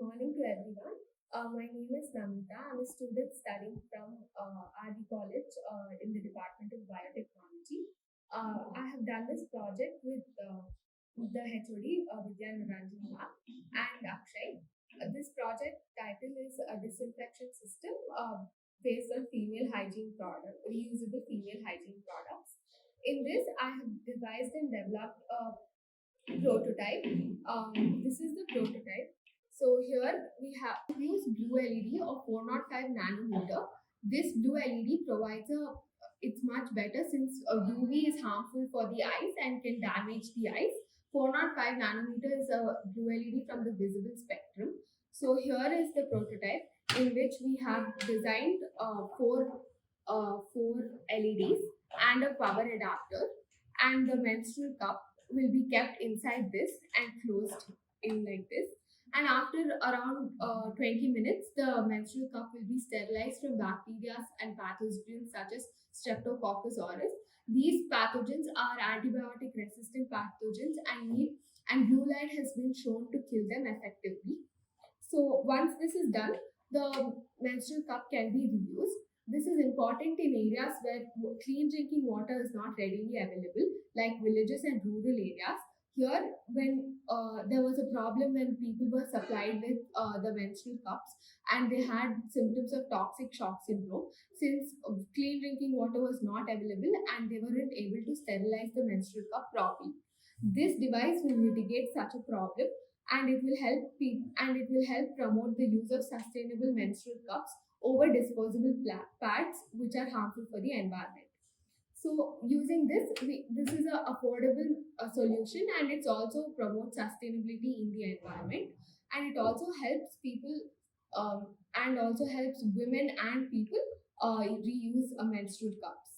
morning to everyone. My name is Namita. I'm a student studying from RD College in the Department of Biotechnology. I have done this project with the HOD, Vidya Naranjan ma'am, and Akshay. This project title is a disinfection system based on female hygiene product, reusable female hygiene products. In this, I have devised and developed a prototype. This is the prototype. So here we have used blue LED of 405 nanometer. This blue LED provides it's much better since UV is harmful for the eyes and can damage the eyes. 405 nanometer is a blue LED from the visible spectrum. So here is the prototype in which we have designed four LEDs and a power adapter, and the menstrual cup will be kept inside this and closed in like this. And after around 20 minutes, the menstrual cup will be sterilized from bacteria and pathogens such as Streptococcus aureus. These pathogens are antibiotic resistant pathogens and blue light has been shown to kill them effectively. So once this is done, the menstrual cup can be reused. This is important in areas where clean drinking water is not readily available, like villages and rural areas. Here, when there was a problem when people were supplied with the menstrual cups and they had symptoms of toxic shock syndrome, since clean drinking water was not available and they weren't able to sterilize the menstrual cup properly. This device will mitigate such a problem, and it will help promote the use of sustainable menstrual cups over disposable pads which are harmful for the environment. So using this is a affordable solution, and it also promotes sustainability in the environment, and it also helps people and also helps women and people reuse menstrual cups.